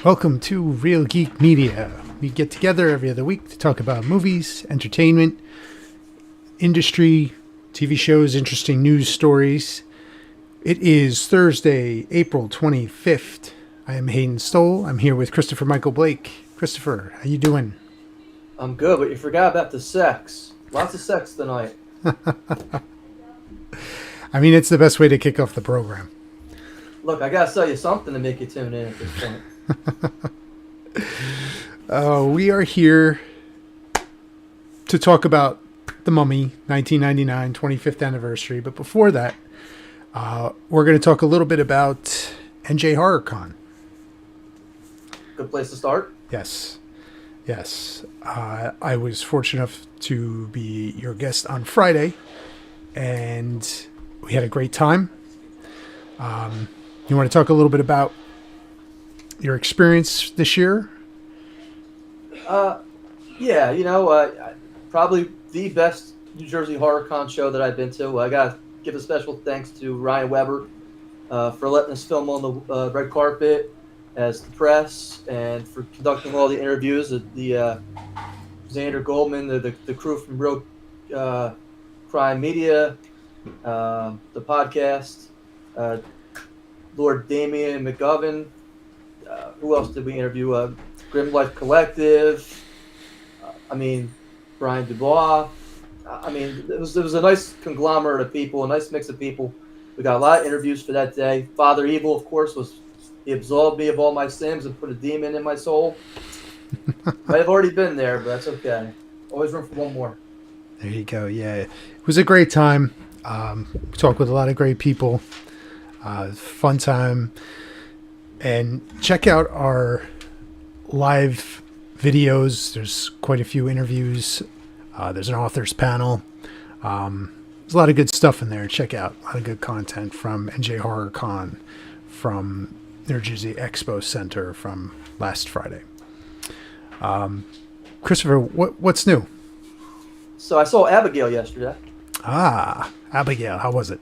Welcome to Reel Geek Media. We get together every other week to talk about movies, entertainment, industry, TV shows, interesting news stories. It is Thursday, April 25th. I am Hayden Stoll. I'm here with Christopher Michael Blake. Christopher, how you doing? I'm good, but you forgot about the sex. Lots of sex tonight. I mean, it's the best way to kick off the program. Look, I gotta tell you something to make you tune in at this point. We are here to talk about The Mummy, 1999, 25th anniversary. But before that, we're going to talk a little bit about NJ HorrorCon. Good place to start. Yes. I was fortunate enough to be your guest on Friday, and we had a great time. You want to talk a little bit about your experience this year? Probably the best New Jersey HorrorCon show that I've been to. I got to give a special thanks to Ryan Weber for letting us film on the red carpet as the press and for conducting all the interviews. The Xander Goldman, the crew from Reel Crime Media, the podcast, Lord Damian McGovern. Who else did we interview? Grim Life Collective. Brian Dubois. It was a nice conglomerate of people, a nice mix of people. We got a lot of interviews for that day. Father Evil, of course, he absolved me of all my sins and put a demon in my soul. Might have already been there, but that's okay. Always room for one more. There you go. Yeah, it was a great time. We talked with a lot of great people. Fun time. And check out our live videos. There's quite a few interviews. There's an authors panel. There's a lot of good stuff in there. Check out a lot of good content from NJ HorrorCon, from New Jersey Expo Center from last Friday. Christopher, what's new? So I saw Abigail yesterday. Abigail, how was it?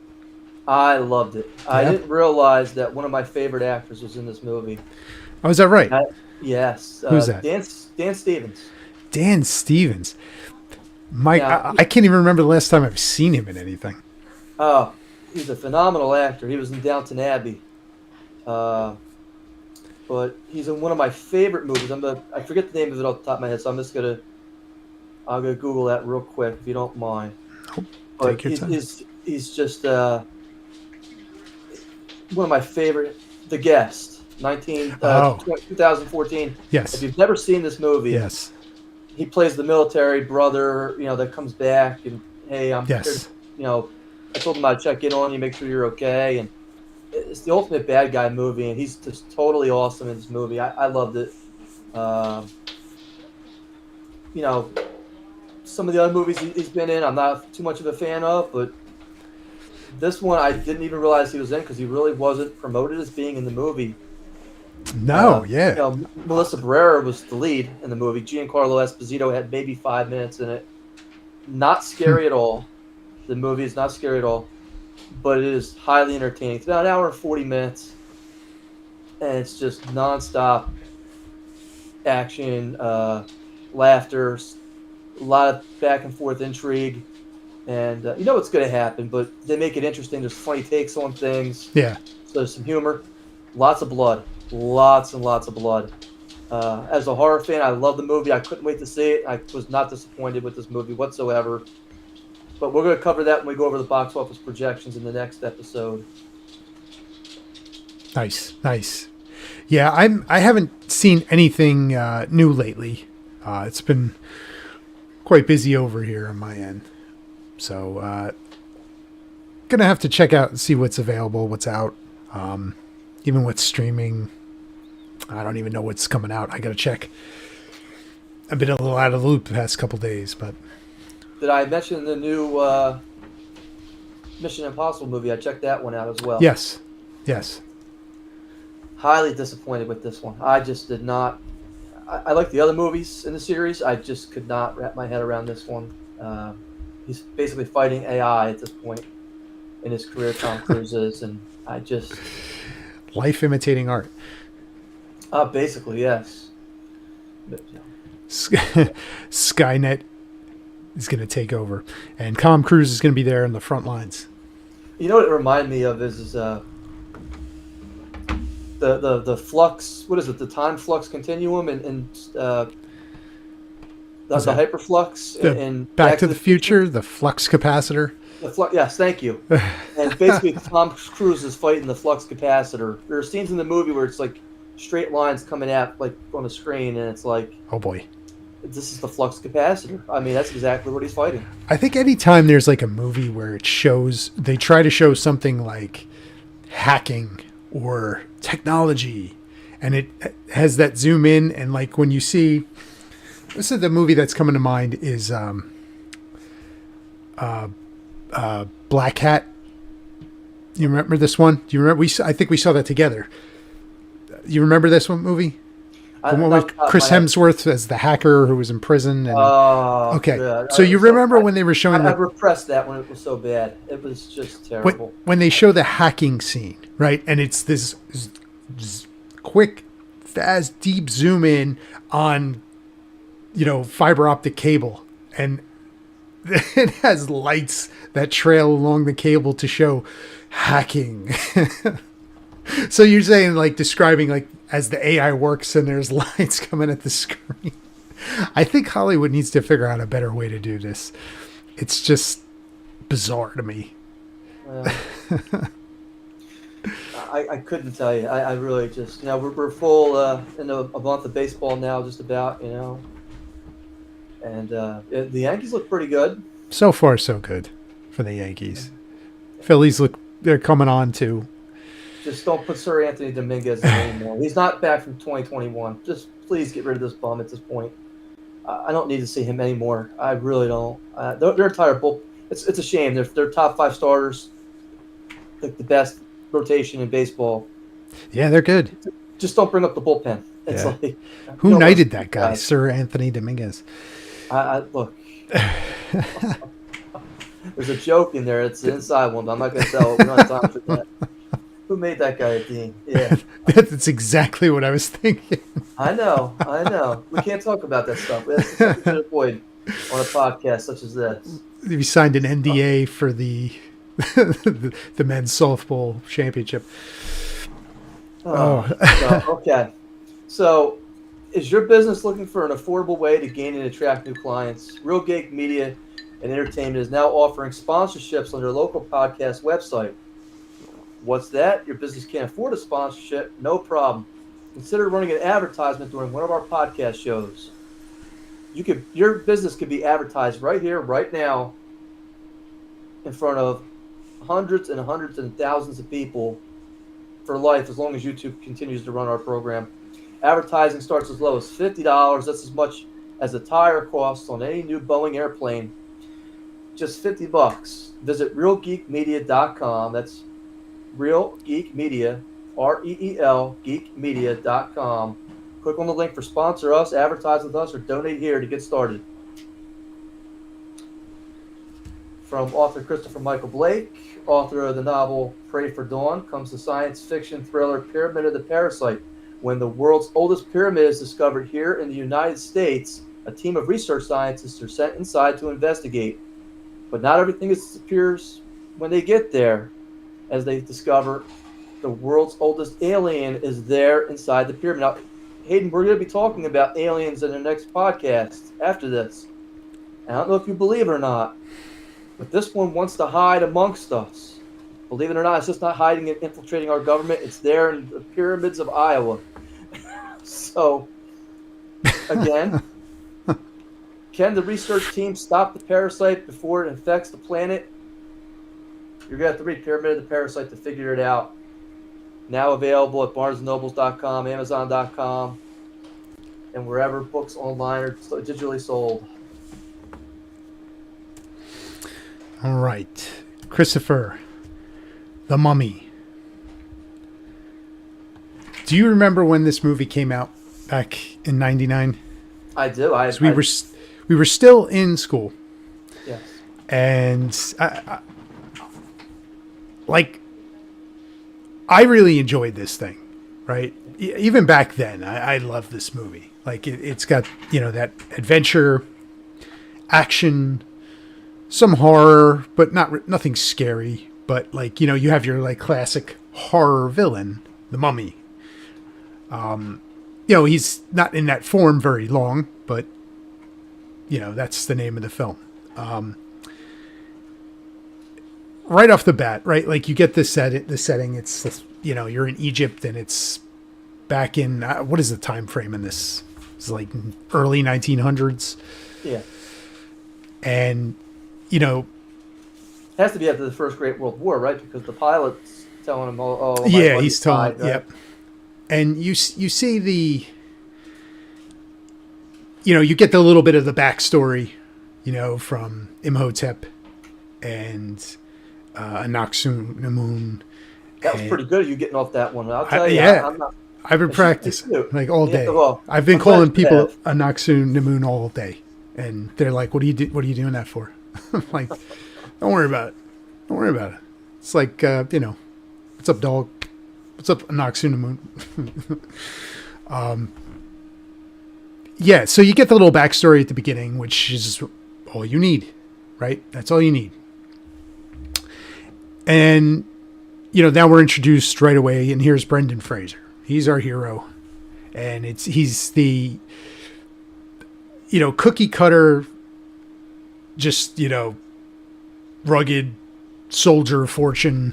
I loved it. Yeah? I didn't realize that one of my favorite actors was in this movie. Oh, is that right? Yes. Who's that? Dan Stevens. Dan Stevens. Mike, Yeah. I can't even remember the last time I've seen him in anything. Oh, he's a phenomenal actor. He was in Downton Abbey. But he's in one of my favorite movies. I forget the name of it off the top of my head, so I'm gonna Google that real quick if you don't mind. Take your time. He's just one of my favorite. The Guest, 2014. Yes. If you've never seen this movie, Yes. he plays the military brother, that comes back and, hey, I'm here Yes. to, I told him I'd check in on you, make sure you're okay. And it's the ultimate bad guy movie, and he's just totally awesome in this movie. I loved it. Some of the other movies he's been in, I'm not too much of a fan of, but this one I didn't even realize he was in because he really wasn't promoted as being in the movie. No, yeah. Melissa Barrera was the lead in the movie. Giancarlo Esposito had maybe 5 minutes in it. Not scary at all. The movie is not scary at all, but it is highly entertaining. It's about an hour and 40 minutes, and it's just nonstop action, laughter, a lot of back and forth intrigue, and you know what's going to happen, but they make it interesting. There's funny takes on things. Yeah. So there's some humor, lots of blood. Lots and lots of blood. As a horror fan, I love the movie. I couldn't wait to see it. I was not disappointed with this movie whatsoever. But we're going to cover that when we go over the box office projections in the next episode. Nice. Yeah, I haven't seen anything new lately. It's been quite busy over here on my end. So, gonna have to check out and see what's available, what's out. Even with streaming, I don't even know what's coming out. I gotta check. I've been a little out of the loop the past couple days, but Did I mention the new Mission Impossible movie? I checked that one out as well. yes. Highly disappointed with this one. I just did not. I like the other movies in the series. I just could not wrap my head around this one. He's basically fighting AI at this point in his career, Tom Cruise is, and I just... Life imitating art. Basically, yes. But, Skynet is going to take over, and Tom Cruise is going to be there in the front lines. you know what it reminded me of is the flux. What is it? The time flux continuum and the hyperflux in Back to the Future, the flux capacitor. The flux, yes, thank you. And basically, Tom Cruise is fighting the flux capacitor. There are scenes in the movie where it's like straight lines coming out like on the screen, and it's like, oh boy, this is the flux capacitor. I mean, that's exactly what he's fighting. I think anytime there's like a movie where it shows, they try to show something like hacking or technology, and it has that zoom in, and like when you see, this is the movie that's coming to mind is Black Hat. You remember this one? Do you remember? I think we saw that together. You remember this one movie? The one with Chris Hemsworth as the hacker who was in prison. And, okay, God. So you remember when they were showing? I repressed that when it was so bad. It was just terrible. When they show the hacking scene, right? And it's this quick, fast, deep zoom in on, fiber optic cable, and it has lights that trail along the cable to show hacking. So you're saying, like, describing, like, as the AI works and there's lights coming at the screen. I think Hollywood needs to figure out a better way to do this. It's just bizarre to me. I couldn't tell you. I really just, we're full in a month of baseball now, just about, and the Yankees look pretty good. So far, so good for the Yankees. Phillies they're coming on too. Just don't put Sir Anthony Dominguez in anymore. He's not back from 2021. Just please get rid of this bum at this point. I don't need to see him anymore. I really don't. Their entire bull. It's a shame. They're top 5 starters, like the best rotation in baseball. Yeah, they're good. Just don't bring up the bullpen. It's like, who knighted that guy, Sir Anthony Dominguez? Look. There's a joke in there. It's an inside one, but I'm not going to tell it. We don't have time for that. Who made that guy a dean? Yeah. That's exactly what I was thinking. I know. We can't talk about that stuff. That's something to avoid on a podcast such as this. You signed an NDA for the the men's softball championship. Okay. So, is your business looking for an affordable way to gain and attract new clients? Reel Geek Media and Entertainment is now offering sponsorships on their local podcast website. What's that? Your business can't afford a sponsorship? No problem. Consider running an advertisement during one of our podcast shows. Your business could be advertised right here, right now, in front of hundreds and hundreds and thousands of people for life, as long as YouTube continues to run our program. Advertising starts as low as $50. That's as much as a tire costs on any new Boeing airplane. Just $50. Visit ReelGeekMedia.com. That's Reel Geek Media, REEL geekmedia.com. Click on the link for sponsor us, advertise with us, or donate here to get started. From author Christopher Michael Blake, author of the novel Pray for Dawn, comes the science fiction thriller Pyramid of the Parasite. When the world's oldest pyramid is discovered here in the United States, a team of research scientists are sent inside to investigate. But not everything disappears when they get there, as they discover the world's oldest alien is there inside the pyramid. Now, Hayden, we're going to be talking about aliens in the next podcast after this. I don't know if you believe it or not, but this one wants to hide amongst us. Believe it or not, it's just not hiding and infiltrating our government. It's there in the pyramids of Iowa. So, again, can the research team stop the parasite before it infects the planet? You're going to have to read Pyramid of the Parasite to figure it out. Now available at BarnesandNobles.com, Amazon.com, and wherever books online are digitally sold. All right. Christopher, The Mummy. Do you remember when this movie came out back in 99? I do. We were still in school. Yes. And I really enjoyed this thing, right? Even back then, I love this movie. Like it's got, that adventure, action, some horror, but nothing scary. But like, you have your like classic horror villain, the Mummy. He's not in that form very long, but that's the name of the film. Right off the bat, right? Like you get the setting. It's, you're in Egypt and it's back in, what is the time frame in this? It's like early 1900s. Yeah. And, it has to be after the First Great World War, right? Because the pilot's telling him, yeah, he's telling, died, right? Yep. And you see the, you get the little bit of the backstory, from Imhotep and Anaxunamun. That was pretty good. You getting off that one? I'll tell you. Yeah, I've been practicing like all day. Yeah, well, I've been calling people Anaxunamun all day, and they're like, "What are you doing that for?" I'm like, "Don't worry about it. Don't worry about it." It's like, what's up, dog? What's up, Anaxunamun? Yeah, so you get the little backstory at the beginning, which is all you need, right? That's all you need. And, now we're introduced right away, and here's Brendan Frasier. He's our hero. And he's the, cookie cutter, just, rugged soldier of fortune,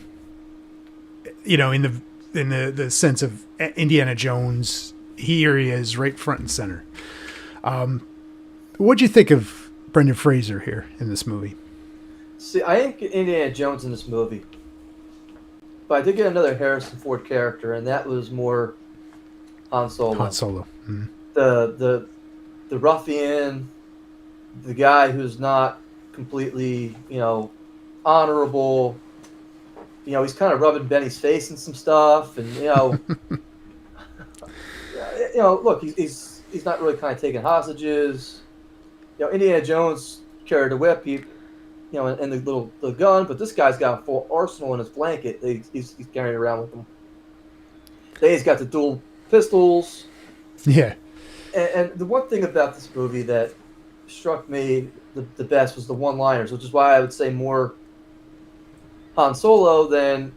in the sense of Indiana Jones. Here he is, right front and center. What'd you think of Brendan Fraser here in this movie? See, I didn't get Indiana Jones in this movie, but I did get another Harrison Ford character, and that was more Han Solo. Han Solo. Mm-hmm. The ruffian, the guy who's not completely, honorable. He's kind of rubbing Benny's face in some stuff, and look, he's not really kind of taking hostages. Indiana Jones carried a whip, and the gun, but this guy's got a full arsenal in his blanket that he's carrying around with him. Then he's got the dual pistols. Yeah. And the one thing about this movie that struck me the best was the one-liners, which is why I would say more Han Solo than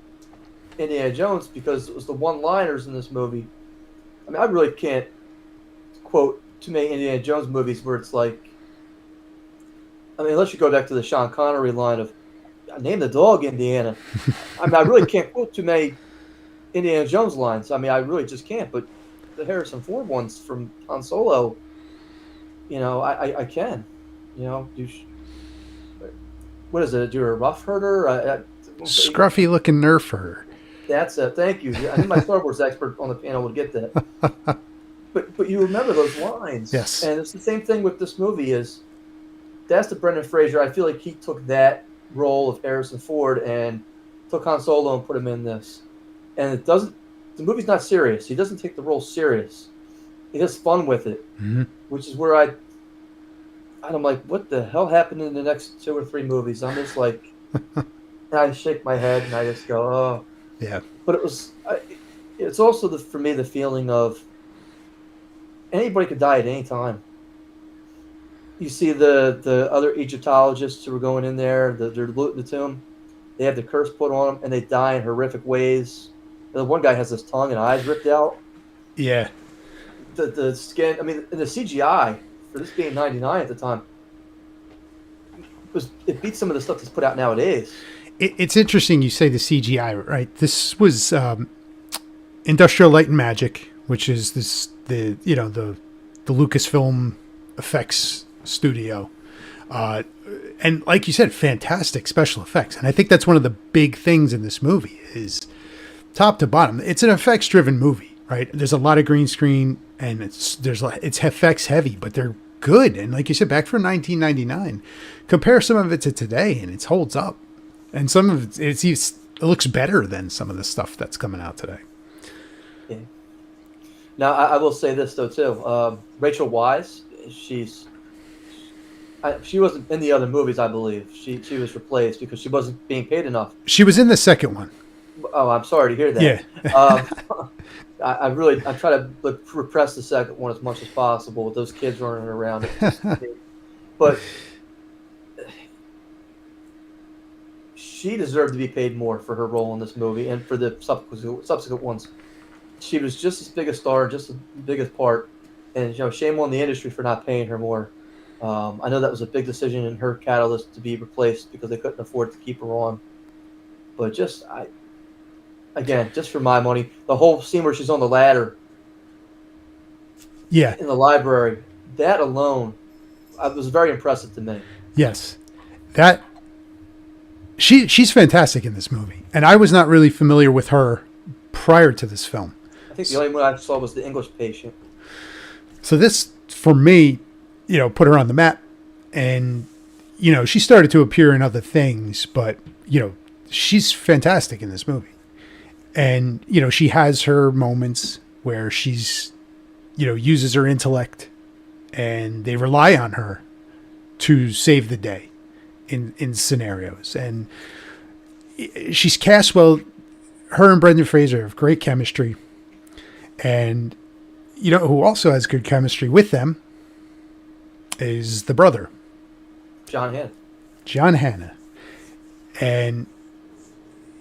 Indiana Jones, because it was the one-liners in this movie. I mean, I really can't quote too many Indiana Jones movies where it's like, unless you go back to the Sean Connery line of, name the dog Indiana. I really can't quote too many Indiana Jones lines. I really just can't, but the Harrison Ford ones from Han Solo, I can. What is it? You're a rough herder? Scruffy looking nerf herder. That's it. Thank you. I think my Star Wars expert on the panel would get that. But you remember those lines. Yes. And it's the same thing with this movie that's the Brendan Fraser. I feel like he took that role of Harrison Ford and took Han Solo and put him in this. And the movie's not serious. He doesn't take the role serious. He has fun with it, mm-hmm. which is where I'm like, what the hell happened in the next 2 or 3 movies? I'm just like, I shake my head and I just go, oh. Yeah. But it's also for me the feeling of anybody could die at any time. You see the other Egyptologists who were going in there, they're looting the tomb. They have the curse put on them, and they die in horrific ways. The one guy has his tongue and eyes ripped out. Yeah. The skin, and the CGI, for this being 99 at the time, it beats some of the stuff that's put out nowadays. It's interesting you say the CGI, right? This was Industrial Light and Magic, which is the Lucasfilm effects studio. And like you said, fantastic special effects. And I think that's one of the big things in this movie is top to bottom. It's an effects driven movie, right? There's a lot of green screen and it's effects heavy, but they're good. And like you said, back from 1999, compare some of it to today and it holds up. And some of it looks better than some of the stuff that's coming out today. Yeah. Now, I will say this, though, too. Rachel Weisz, she wasn't in the other movies, I believe. She was replaced because she wasn't being paid enough. She was in the second one. Oh, I'm sorry to hear that. Yeah. I try to repress the second one as much as possible with those kids running around. But she deserved to be paid more for her role in this movie and for the subsequent ones. She was just as big a star, just the biggest part. And shame on the industry for not paying her more. I know that was a big decision in her catalyst to be replaced because they couldn't afford to keep her on. But just for my money, the whole scene where she's on the ladder, Yeah. in the library, that alone, was very impressive to me. Yes. That she's fantastic in this movie, and I was not really familiar with her prior to this film. I think the only one I saw was The English Patient. So this, for me, put her on the map, and she started to appear in other things, but she's fantastic in this movie. And, she has her moments where she's, uses her intellect, and they rely on her to save the day in scenarios. And she's cast well. Her and Brendan Fraser have great chemistry. And, who also has good chemistry with them is the brother. John Hannah. And,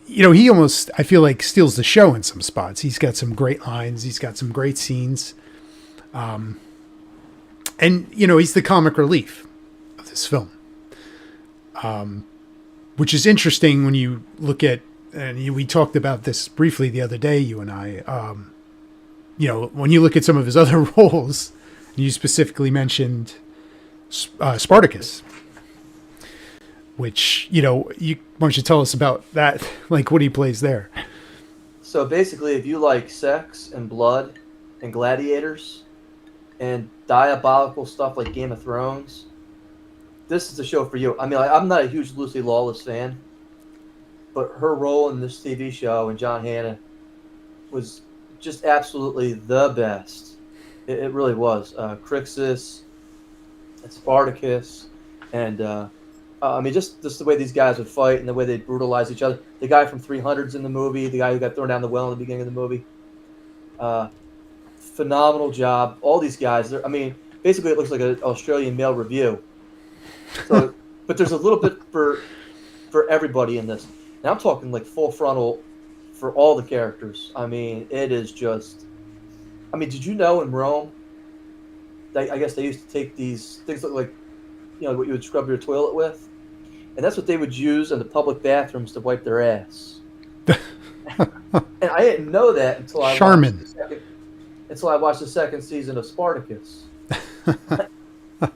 he almost, I feel like, steals the show in some spots. He's got some great lines. He's got some great scenes. And, he's the comic relief of this film. Which is interesting when you look at, and we talked about this briefly the other day, you and I, when you look at some of his other roles, you specifically mentioned Spartacus. Which, why don't you tell us about that, like what he plays there? So basically, if you like sex and blood and gladiators and diabolical stuff like Game of Thrones, this is the show for you. I mean, I'm not a huge Lucy Lawless fan, but her role in this TV show and John Hannah was just absolutely the best. It really was. Crixus and Spartacus and... just the way these guys would fight and the way they brutalize each other. The guy from 300's in the movie, the guy who got thrown down the well in the beginning of the movie. Phenomenal job. All these guys, basically it looks like an Australian male review. So, but there's a little bit for everybody in this. And I'm talking like full frontal for all the characters. It is just... did you know in Rome, I guess they used to take these things that look like, what you would scrub your toilet with? And that's what they would use in the public bathrooms to wipe their ass. And I didn't know that until I watched the second season of Spartacus.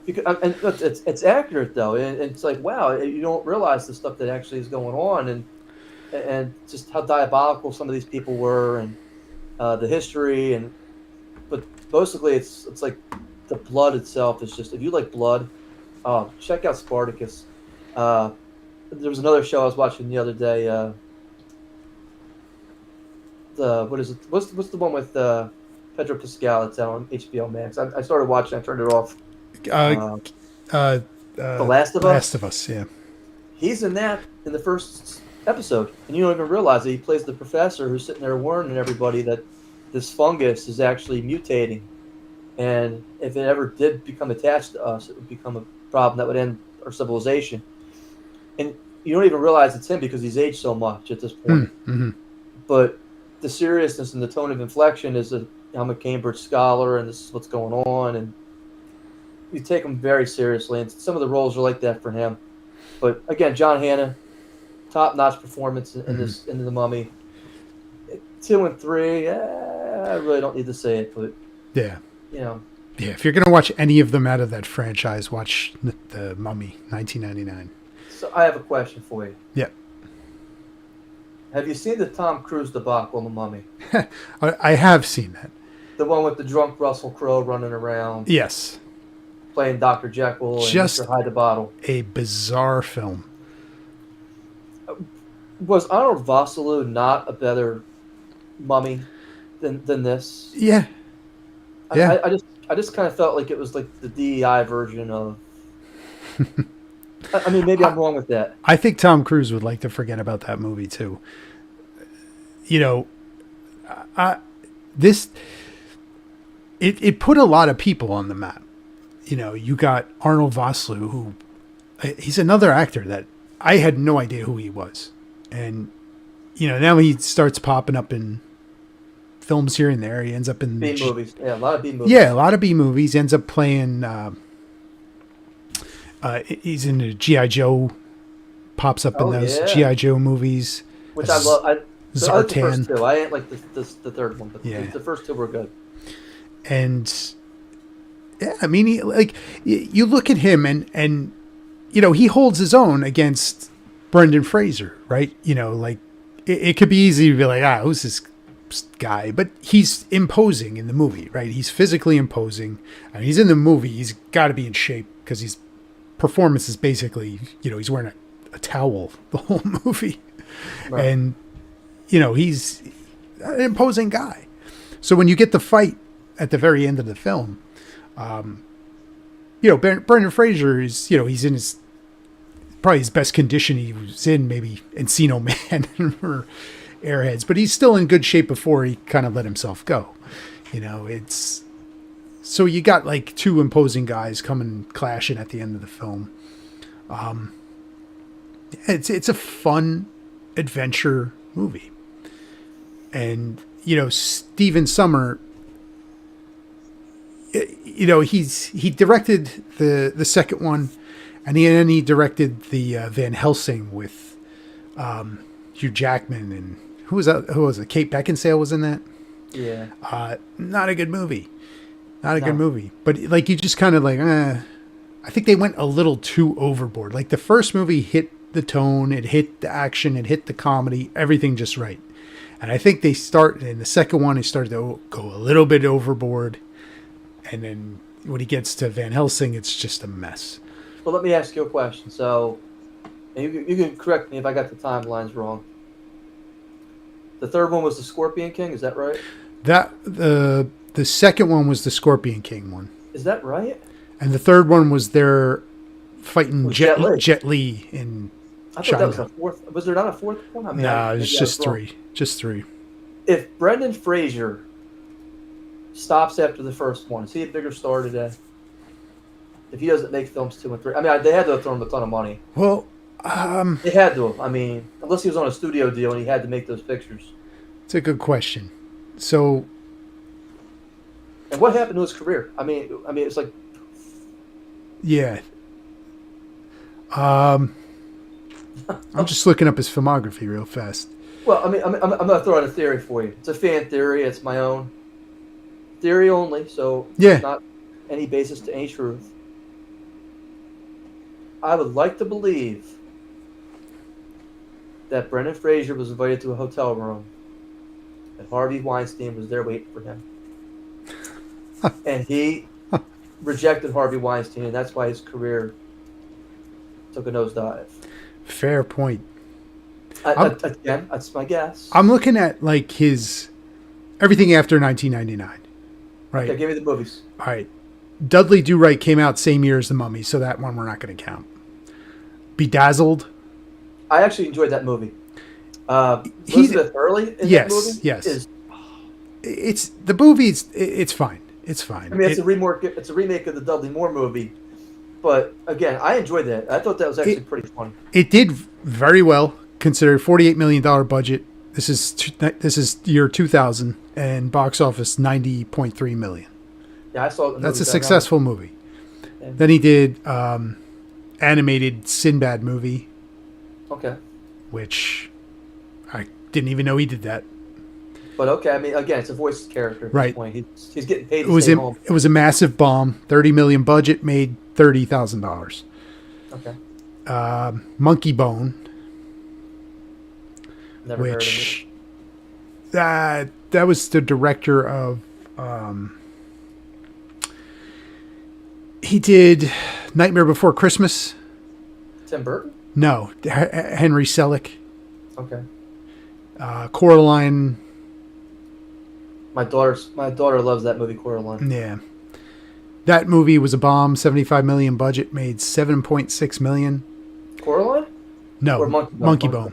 Because, it's accurate, though. And it's like, wow, you don't realize the stuff that actually is going on and just how diabolical some of these people were and the history. But basically, it's like the blood itself is just, if you like blood, check out Spartacus. There was another show I was watching the other day. What is it? What's the one with Pedro Pascal? It's on HBO Max. I started watching. I turned it off. The Last of Us. Last of Us. Yeah. He's in that in the first episode, and you don't even realize that he plays the professor who's sitting there warning everybody that this fungus is actually mutating, and if it ever did become attached to us, it would become a problem that would end our civilization. And you don't even realize it's him because he's aged so much at this point. Mm-hmm. But the seriousness and the tone of inflection is that I'm a Cambridge scholar and this is what's going on, and you take him very seriously. And some of the roles are like that for him. But again, John Hannah, top-notch performance in this in The Mummy. 2 and 3, I really don't need to say it, but yeah. Yeah, if you're going to watch any of them out of that franchise, watch The Mummy, 1999. So I have a question for you. Yeah. Have you seen the Tom Cruise debacle on The Mummy? I have seen that. The one with the drunk Russell Crowe running around. Yes. Playing Dr. Jekyll and Just Mr. Hyde the Bottle. A bizarre film. Was Arnold Vosulo not a better mummy than this? Yeah. Yeah. I just kind of felt like it was like the DEI version of... maybe I'm wrong with that. I think Tom Cruise would like to forget about that movie, too. you know, this it put a lot of people on the map. You know, you got Arnold Vosulo, who he's another actor that I had no idea who he was, and you know, now he starts popping up in films here and there. He ends up in B movies. Yeah, a lot of B movies. Yeah, a lot of B movies. He ends up playing. He's in the G.I. Joe. Pops up in those G.I. Joe movies. Which I love. I like the Zartan. first two. I ain't like the third one, but the first two were good. And yeah, I mean, you look at him and you know, he holds his own against Brendan Frasier, right? You know, like it could be easy to be like, who's this guy? But he's imposing in the movie, right? He's physically imposing. And he's in the movie. He's got to be in shape because his performance is basically, you know, he's wearing a towel the whole movie. Right. And, you know, he's an imposing guy. So when you get the fight at the very end of the film, you know, Brendan Frasier is, you know, he's in probably his best condition he was in, maybe Encino Man or Airheads, but he's still in good shape before he kind of let himself go. You know, it's, so you got like two imposing guys coming clashing at the end of the film. It's a fun adventure movie. And, you know, Stephen Sommer, you know, he directed the second one, and then he directed the Van Helsing with Hugh Jackman, and who was it? Kate Beckinsale was in that. Yeah. Not a good movie. Not a good movie. But like, you just kind of like, I think they went a little too overboard. Like the first movie hit the tone, it hit the action, it hit the comedy, everything just right. And I think in the second one, they started to go a little bit overboard. And then when he gets to Van Helsing, it's just a mess. Well, let me ask you a question. So, and you can correct me if I got the timelines wrong. The third one was the Scorpion King, is that right? The second one was the Scorpion King one. Is that right? And the third one was their fighting Jet Li in I thought China. That was a fourth. Was there not a fourth one? I mean, no, it's just three. Just three. If Brendan Frasier stops after the first one, is he a bigger star today? If he doesn't make films 2 and 3, I mean, they had to have thrown him a ton of money. Well, they had to have. I mean, unless he was on a studio deal and he had to make those pictures. It's a good question. So, and what happened to his career? I mean, it's like, yeah. I'm just looking up his filmography real fast. Well, I mean, I'm gonna throw out a theory for you. It's a fan theory. It's my own theory only. So, yeah, not any basis to any truth. I would like to believe that Brendan Frasier was invited to a hotel room, and Harvey Weinstein was there waiting for him, and he rejected Harvey Weinstein, and that's why his career took a nosedive. Fair point. Again, that's my guess. I'm looking at like his everything after 1999, right? Okay, give me the movies. All right. Dudley Do Right came out same year as The Mummy, so that one we're not going to count. Bedazzled. I actually enjoyed that movie. Elizabeth Hurley in that movie? Yes. It's the movie. It's fine. It's fine. I mean, it's a remake of the Dudley Moore movie, but again, I enjoyed that. I thought that was actually pretty fun. It did very well, considered $48 million budget. This is year 2000 and box office $90.3 million. Yeah, I saw it. That's a successful movie. Yeah. Then he did animated Sinbad movie. Okay. Which I didn't even know he did that. But okay, I mean, again, it's a voice character at this point. He's getting paid to stay home. It was a massive bomb. $30 million budget, made $30,000. Okay. Monkey Bone. Never heard of it. That was the director of. He did Nightmare Before Christmas. Tim Burton? No, Henry Selick. Okay. Coraline. My daughter loves that movie, Coraline. Yeah. That movie was a bomb. $75 million budget, made $7.6 million. Coraline? No, or Monkey Bone.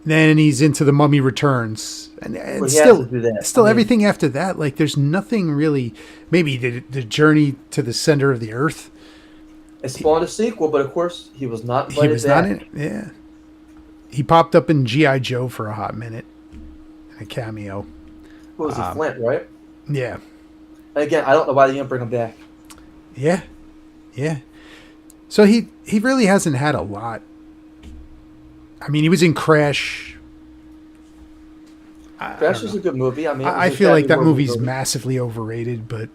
then he's into The Mummy Returns, and Well, he still has to do that. still I mean, everything after that. Like there's nothing really. Maybe the journey to the center of the earth. it spawned a sequel, but of course he was not invited He was back. not in it. Yeah, he popped up in GI Joe for a hot minute, in a cameo. What was he, Flint, right? Yeah, And again, I don't know why they didn't bring him back. yeah. So he really hasn't had a lot. I mean, he was in Crash. Crash is a good movie. I mean, I feel like that movie's massively overrated, but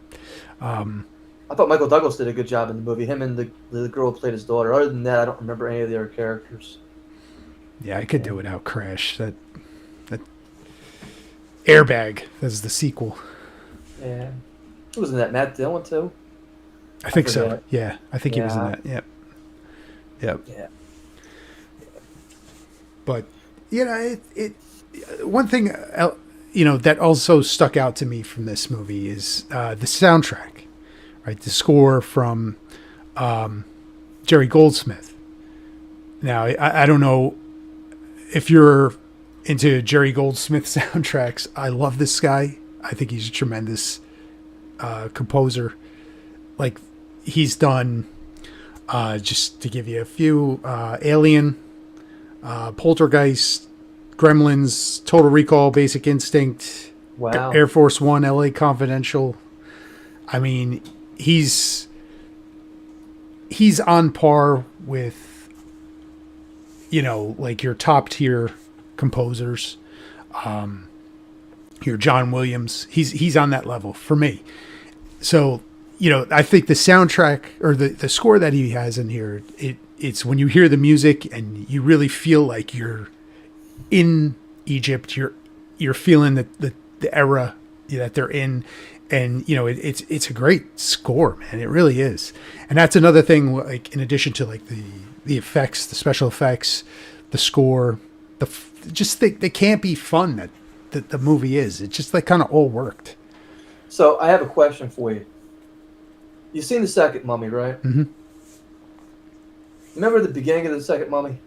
I thought Michael Douglas did a good job in the movie. Him and the girl who played his daughter. Other than that, I don't remember any of the other characters. yeah, I could do without Crash. That Airbag is the sequel. Yeah, who was in that? Matt Dillon too. I think so. forget. Yeah, I think he was in Yeah. that. Yep. Yeah. But one thing that also stuck out to me from this movie is the soundtrack, right? The score from Jerry Goldsmith. Now I don't know if you're into Jerry Goldsmith soundtracks. I love this guy. I think he's a tremendous composer. Like he's done, just to give you a few, Alien, Poltergeist, Gremlins, Total Recall, Basic Instinct, Wow. Air Force One, LA Confidential. I mean, he's on par with, like your top tier composers. Your John Williams, he's on that level for me. So, I think the soundtrack or the score that he has in here, it's when you hear the music and you really feel like you're in Egypt, you're feeling the era that they're in, and it's a great score, man. It really is. And that's another thing, like in addition to like the effects, the special effects, the score, they can't be fun that the movie is. It just like kind of all worked. So I have a question for you. You've seen the second Mummy, right? Mm-hmm. Remember the beginning of the second Mummy?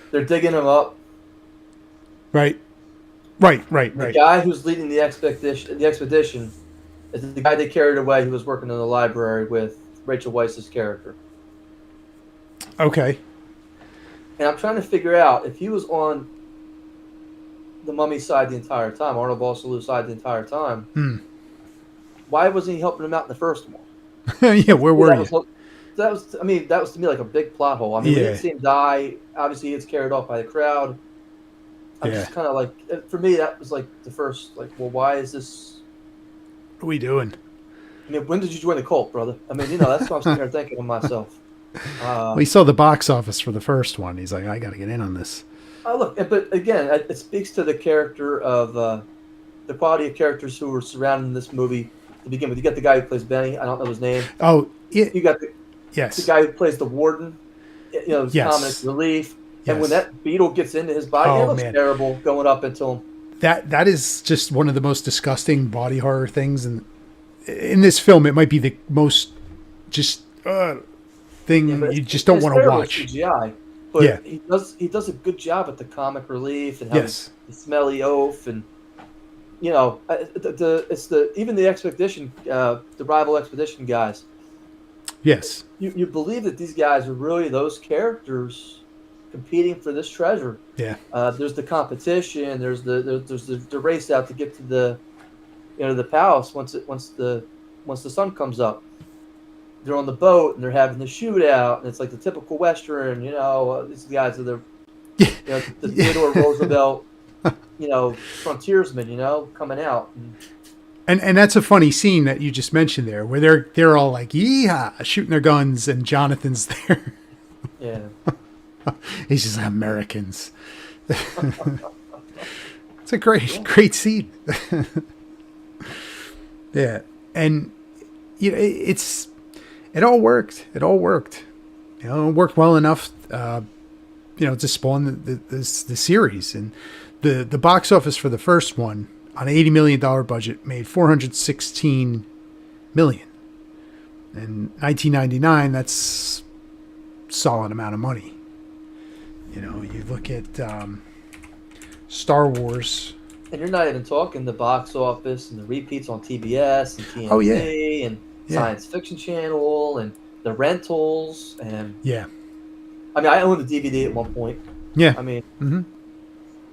They're digging him up. Right. The guy who's leading the expedition is the guy they carried away who was working in the library with Rachel Weisz's character. Okay. And I'm trying to figure out if he was on the Mummy side the entire time, Arnold Vosulo side the entire time. Why wasn't he helping him out in the first one? Yeah, where were you? That was to me like a big plot hole. I mean, we didn't see him die. Obviously, he gets carried off by the crowd. I'm just kind of like, for me, that was like the first, like, well, why is this? What are we doing? I mean, when did you join the cult, brother? I mean, that's what I'm sitting there thinking to myself. Well, he saw the box office for the first one. He's like, I got to get in on this. Look, but again, it speaks to the character of the quality of characters who were surrounding this movie to begin with. You got the guy who plays Benny. I don't know his name. Oh, yeah. You got the guy who plays the warden. Comic relief. And when that beetle gets into his body, it looks terrible going up into him. That is just one of the most disgusting body horror things, and in this film, it might be the most just thing you just don't want to watch. CGI, but he does a good job at the comic relief and having the smelly oaf, and even the expedition, the rival expedition guys. Yes, you believe that these guys are really those characters competing for this treasure. Yeah. There's the competition. There's the race out to get to the palace once the sun comes up. They're on the boat and they're having the shootout, and it's like the typical Western. These guys are the Theodore Roosevelt, frontiersmen. Coming out. And that's a funny scene that you just mentioned there, where they're all like yeehaw, shooting their guns, and Jonathan's there. Yeah. He's just like, Americans. It's a great scene. Yeah, and it all worked. It worked well enough, to spawn the series. And the box office for the first one on an $80 million budget made $416 million. In 1999, that's a solid amount of money. You know, you look at Star Wars. And you're not even talking the box office and the repeats on TBS and Oh yeah, TNT and yeah, Science Fiction Channel and the rentals. And yeah, I mean, I owned the DVD at one point. yeah. I mean,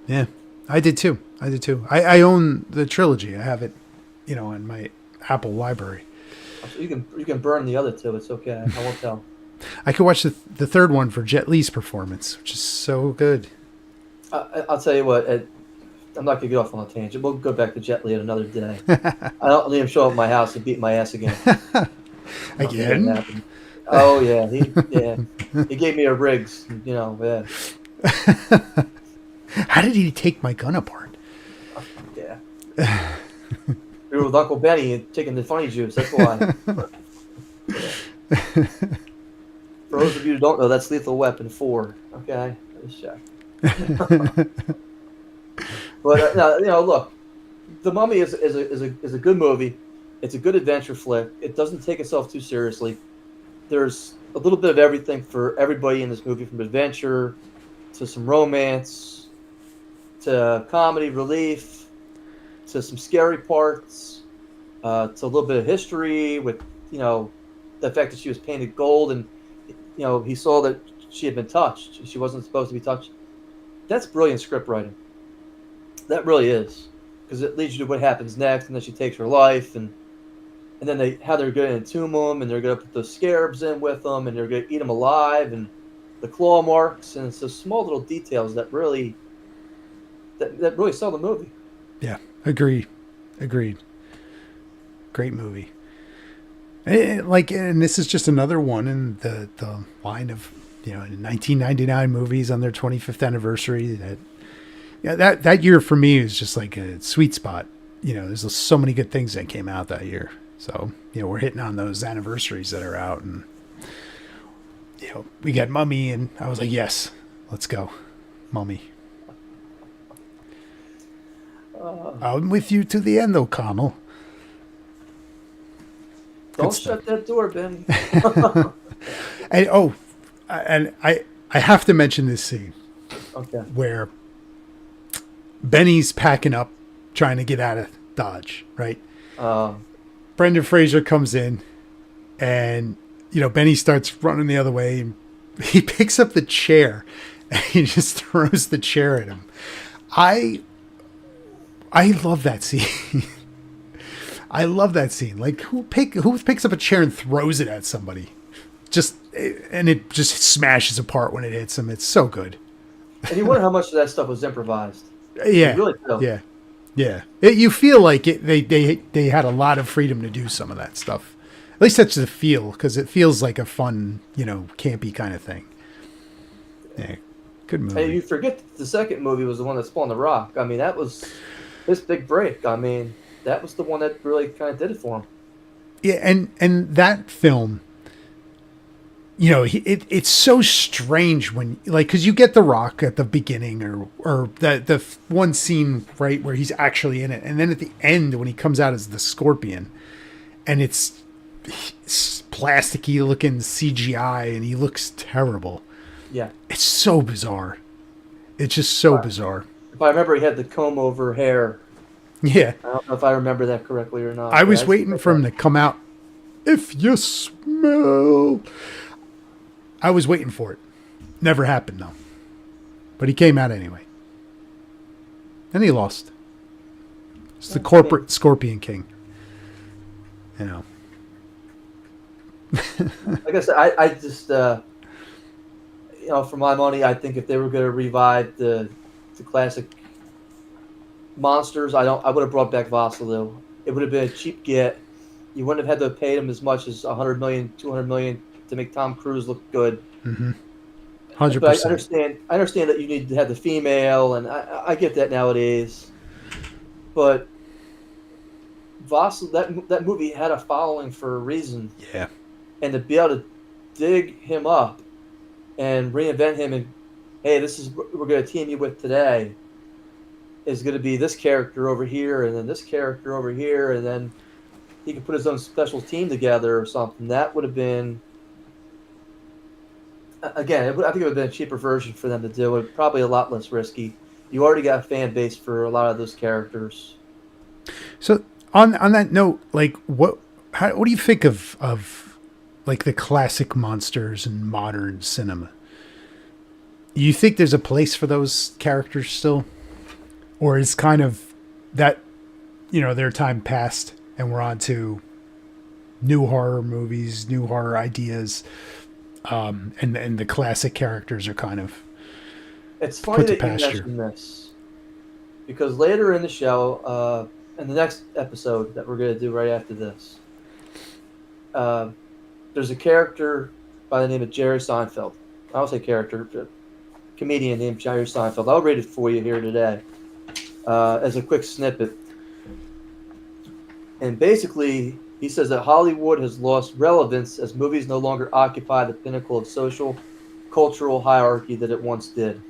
Yeah, I did too. I own the trilogy. I have it, you know, in my Apple library. you can burn the other two. It's okay. I won't tell. I could watch the third one for Jet Li's performance, which is so good. I'll tell you what. I'm not gonna get off on a tangent. We'll go back to Jet Li another day. I don't need him show up at my house and beat my ass again. Again? Oh yeah, he gave me a Riggs. You know, yeah. How did he take my gun apart? Yeah. We were with Uncle Benny and taking the funny juice. That's why. For those of you who don't know, that's Lethal Weapon 4. Okay, just check. But no, you know, look, The Mummy is a good movie. It's a good adventure flick. It doesn't take itself too seriously. There's a little bit of everything for everybody in this movie, from adventure to some romance to comedy relief to some scary parts to a little bit of history with, you know, the fact that she was painted gold and, you know, he saw that she had been touched. She wasn't supposed to be touched. That's brilliant script writing. That really is, because it leads you to what happens next, and then she takes her life, and then how they're going to entomb them, and they're going to put those scarabs in with them, and they're going to eat them alive, and the claw marks, and it's those small little details that really sell the movie. Yeah, agreed. Great movie. And this is just another one in the line of, you know, 1999 movies on their 25th anniversary. That year for me is just like a sweet spot. You know, there's so many good things that came out that year. So, you know, we're hitting on those anniversaries that are out, and, you know, we got Mummy, and I was like, yes, let's go, Mummy. I'm with you to the end, O'Connell. Don't shut that door, Ben. And I have to mention this scene. Okay. Where Benny's packing up, trying to get out of Dodge, right? Brendan Frasier comes in, and, you know, Benny starts running the other way, and he picks up the chair, and he just throws the chair at him. I love that scene. I love that scene. Like, who picks up a chair and throws it at somebody? And it just smashes apart when it hits them. It's so good. And you wonder how much of that stuff was improvised. Yeah, you really do. Yeah. You feel like they had a lot of freedom to do some of that stuff. At least that's the feel, because it feels like a fun, you know, campy kind of thing. Yeah, good movie. And you forget the second movie was the one that spawned The Rock. I mean, that was his big break. I mean, that was the one that really kind of did it for him. Yeah, and that film, you know, it's so strange when, like, because you get The Rock at the beginning, or the one scene, right, where he's actually in it, and then at the end when he comes out as the Scorpion, and it's plasticky looking CGI, and he looks terrible. Yeah, it's so bizarre. It's just so bizarre. If I remember, he had the comb over hair. Yeah, I don't know if I remember that correctly or not. I was waiting for him to come out. If you smell. I was waiting for it. Never happened, though. But he came out anyway. And he lost. It's the corporate Scorpion King. You know. Like I said, I just, you know, for my money, I think if they were going to revive the classic monsters, I would have brought back Vosulo. It would have been a cheap get. You wouldn't have had to pay him as much as $100 million, $200 million to make Tom Cruise look good. 100%. But I understand that you need to have the female, and I get that nowadays. But Vosulo, that movie had a following for a reason. Yeah. And to be able to dig him up and reinvent him, and hey, this is what we're going to team you with today, is going to be this character over here, and then this character over here, and then he could put his own special team together or something. That would have been Again, I think it would have been a cheaper version for them to do it. Probably a lot less risky. You already got a fan base for a lot of those characters. So on that note, like what do you think of like the classic monsters in modern cinema? You think there's a place for those characters still, or is kind of that their time passed and we're on to new horror movies, new horror ideas, and the classic characters are kind of It's funny put to that you pasture? mentioned this because later in the show, in the next episode that we're going to do right after this, uh, there's a character by the name of Jerry Seinfeld. I don't say character, but comedian named Jerry Seinfeld. I'll read it for you here today as a quick snippet. And basically, he says that Hollywood has lost relevance as movies no longer occupy the pinnacle of social, cultural hierarchy that it once did.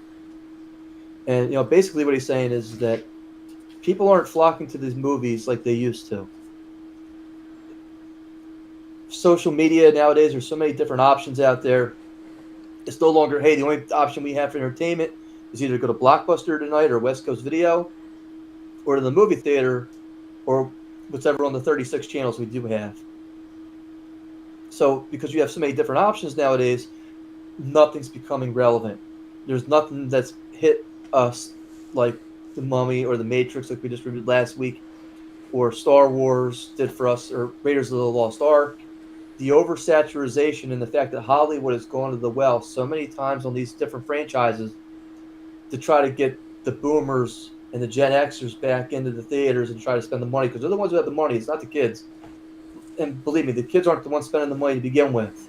And basically, what he's saying is that people aren't flocking to these movies like they used to. Social media nowadays, there's so many different options out there. It's no longer, hey, the only option we have for entertainment is either go to Blockbuster tonight or West Coast Video or to the movie theater or whatever on the 36 channels we do have. So because you have so many different options nowadays, nothing's becoming relevant. There's nothing that's hit us like The Mummy or The Matrix like we just reviewed last week or Star Wars did for us or Raiders of the Lost Ark. The oversaturation and the fact that Hollywood has gone to the well so many times on these different franchises to try to get the boomers and the Gen Xers back into the theaters and try to spend the money because they're the ones who have the money. It's not the kids. And believe me, the kids aren't the ones spending the money to begin with.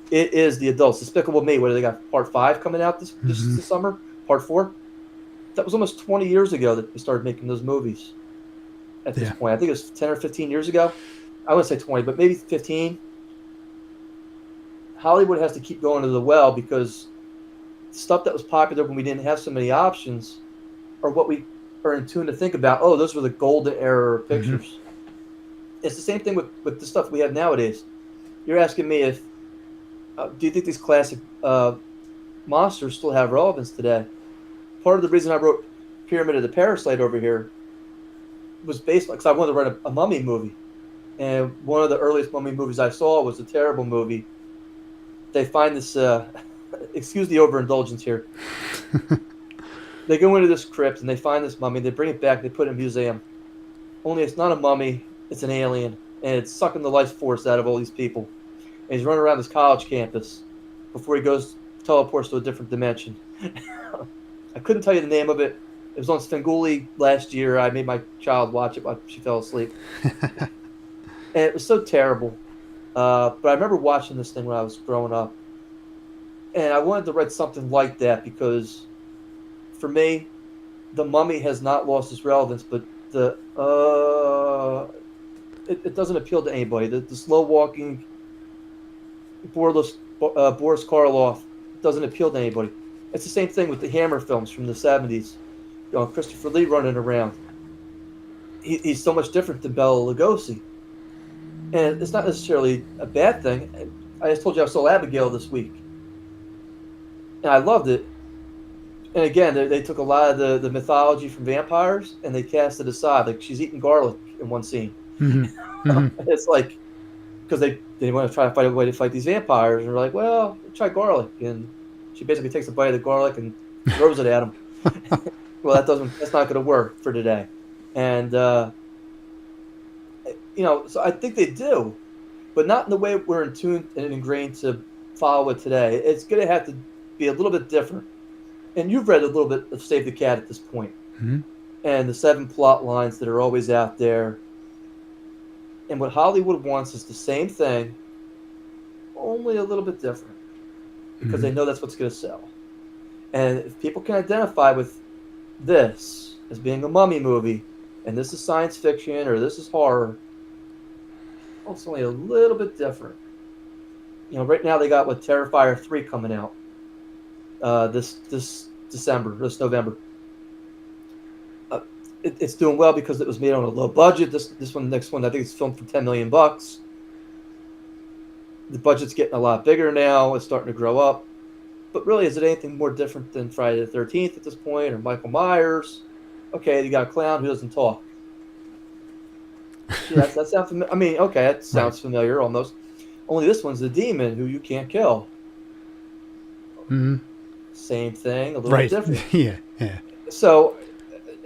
It is the adults. Despicable Me, what do they got? Part 5 coming out this summer? Part 4? That was almost 20 years ago that they started making those movies at this point. I think it was 10 or 15 years ago. I wouldn't say 20, but maybe 15. Hollywood has to keep going to the well because stuff that was popular when we didn't have so many options are what we are in tune to think about. Oh, those were the golden era pictures. It's the same thing with the stuff we have nowadays. You're asking me if, do you think these classic monsters still have relevance today? Part of the reason I wrote Pyramid of the Parasite over here was based on, because I wanted to write a mummy movie. And one of the earliest mummy movies I saw was a terrible movie. They find this, excuse the overindulgence here. They go into this crypt and they find this mummy. They bring it back. They put it in a museum. Only it's not a mummy. It's an alien. And it's sucking the life force out of all these people. And he's running around this college campus before he teleports to a different dimension. I couldn't tell you the name of it. It was on Svengoolie last year. I made my child watch it while she fell asleep. And it was so terrible. But I remember watching this thing when I was growing up. And I wanted to write something like that because, for me, The Mummy has not lost its relevance, but it doesn't appeal to anybody. The slow-walking, Boris Karloff doesn't appeal to anybody. It's the same thing with the Hammer films from the 70s. Christopher Lee running around. He's so much different than Bela Lugosi. And it's not necessarily a bad thing. I just told you I saw Abigail this week. And I loved it. And again, they took a lot of the mythology from vampires and they cast it aside. Like she's eating garlic in one scene. It's like, because they want to try to find a way to fight these vampires. And they're like, well, try garlic. And she basically takes a bite of the garlic and throws it at them. Well, that's not going to work for today. And, so I think they do, but not in the way we're in tune and ingrained to follow it today. It's going to have to be a little bit different. And you've read a little bit of Save the Cat at this point. And the 7 plot lines that are always out there. And what Hollywood wants is the same thing, only a little bit different. Because they know that's what's going to sell. And if people can identify with this as being a mummy movie, and this is science fiction or this is horror, well, it's only a little bit different. Right now they got Terrifier 3 coming out this November. It's doing well because it was made on a low budget. This next one, I think it's filmed for $10 million. The budget's getting a lot bigger now. It's starting to grow up. But really, is it anything more different than Friday the 13th at this point, or Michael Myers? Okay, you got a clown who doesn't talk. Yeah, that sounds familiar. I mean, okay, that Right. sounds familiar almost. Only this one's a demon who you can't kill. Mm-hmm. Same thing, a little Right. different. Yeah. Yeah. So,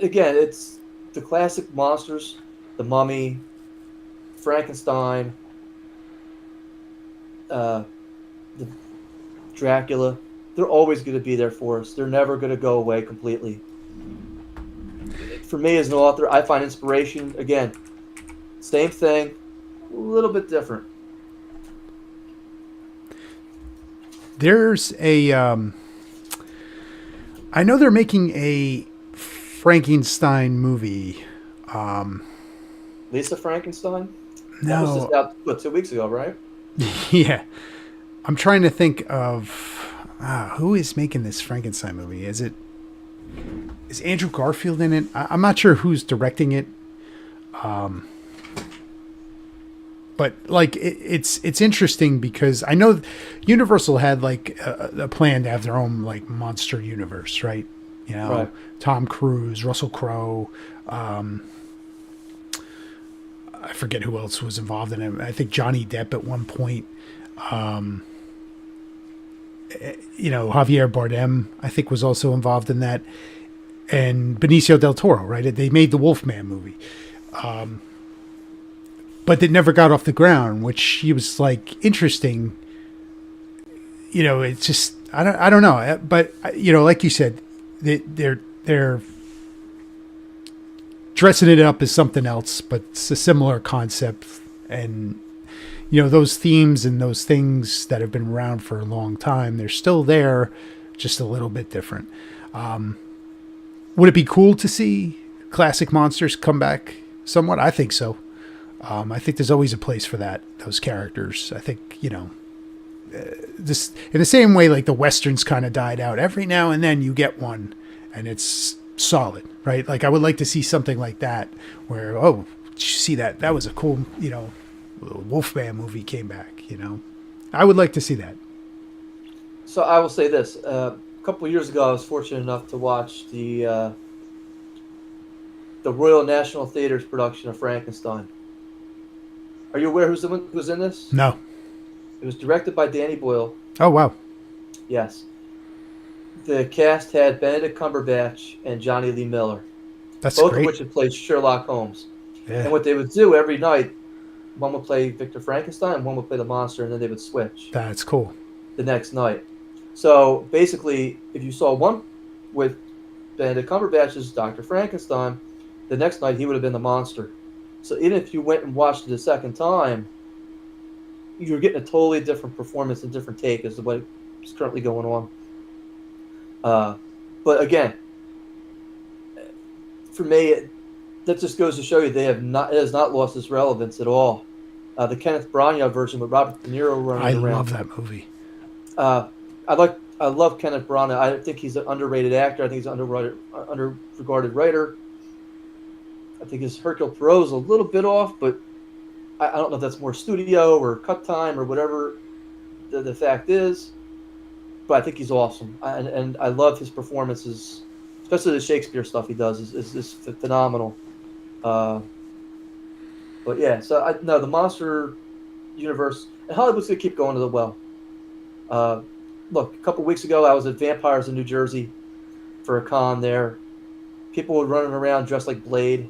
again, it's the classic monsters: the Mummy, Frankenstein, uh, the Dracula. They're always going to be there for us. They're never going to go away completely. For me as an author, I find inspiration, again, same thing, a little bit different. There's a. I know they're making a Frankenstein movie. Lisa Frankenstein? That was just No. out, what, 2 weeks ago, right? Yeah. I'm trying to think of who is making this Frankenstein movie. Is Andrew Garfield in it? I'm not sure who's directing it. But like it's interesting because I know Universal had like a plan to have their own like monster universe, right? You know, Right. Tom Cruise, Russell Crowe. I forget who else was involved in it. I think Johnny Depp at one point. You know, Javier Bardem, I think, was also involved in that, and Benicio del Toro, right? They made the Wolfman movie, but it never got off the ground, which he was like interesting. You know, it's just I don't know, but you know, like you said, they're dressing it up as something else, but it's a similar concept, and you know, those themes and those things that have been around for a long time, they're still there, just a little bit different. Would it be cool to see classic monsters come back somewhat? I think so. I think there's always a place for that, those characters. I think, you know, this in the same way like the Westerns kind of died out. Every now and then you get one and it's solid, right? Like I would like to see something like that where, oh, did you see that? That was a cool, you know, Wolfman movie came back, you know. I would like to see that. So I will say this. A couple of years ago, I was fortunate enough to watch the Royal National Theatre's production of Frankenstein. Are you aware who's in this? No. It was directed by Danny Boyle. Oh, wow. Yes. The cast had Benedict Cumberbatch and Johnny Lee Miller, That's both great. of which had played Sherlock Holmes. Yeah. And what they would do every night, one would play Victor Frankenstein, one would play the monster, and then they would switch That's cool. the next night. So basically, if you saw one with Benedict Cumberbatch as Dr. Frankenstein, the next night he would have been the monster. So even if you went and watched it a second time, you're getting a totally different performance and different take as to what is currently going on. But again, for me, that just goes to show you it has not lost its relevance at all. The Kenneth Branagh version with Robert De Niro running around. I love that movie. I love Kenneth Branagh. I think he's an underrated actor. I think he's an underregarded writer. I think his Hercule Poirot is a little bit off, but I don't know if that's more studio or cut time or whatever the fact is. But I think he's awesome, and I love his performances, especially the Shakespeare stuff he does is phenomenal. But yeah, so the monster universe, and Hollywood's gonna keep going to the well. Look, a couple weeks ago, I was at Vampires in New Jersey for a con there. People were running around dressed like Blade,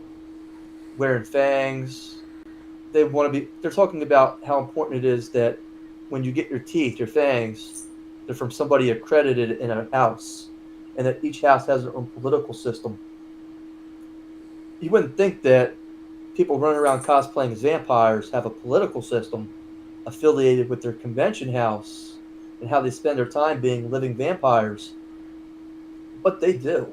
wearing fangs. They're talking about how important it is that when you get your teeth, your fangs, they're from somebody accredited in a house, and that each house has their own political system. You wouldn't think that people running around cosplaying as vampires have a political system affiliated with their convention house and how they spend their time being living vampires. But they do.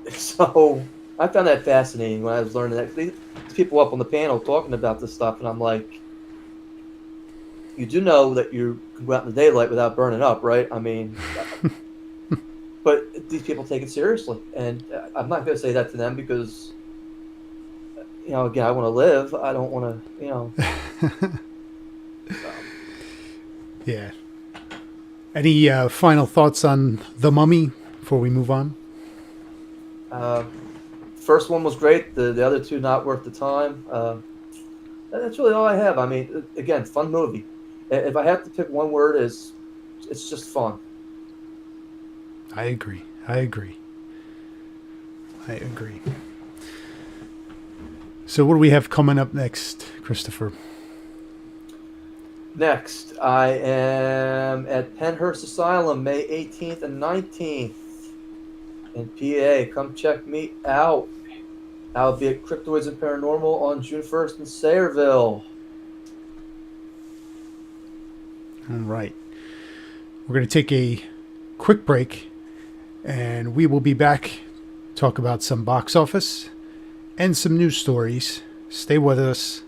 So I found that fascinating when I was learning that. These people up on the panel talking about this stuff, and I'm like, you do know that you can go out in the daylight without burning up, right? I mean, but these people take it seriously. And I'm not going to say that to them because, you know, again, I want to live. I don't want to, you know. Yeah. Any final thoughts on The Mummy before we move on? First one was great. The other two not worth the time. That's really all I have. I mean, again, fun movie. If I have to pick one word, it's just fun. I agree. So what do we have coming up next, Christopher? Next, I am at Penhurst Asylum, May 18th and 19th in PA. Come check me out. I'll be at Cryptoids and Paranormal on June 1st in Sayreville. All right. We're going to take a quick break, and we will be back to talk about some box office and some news stories. Stay with us.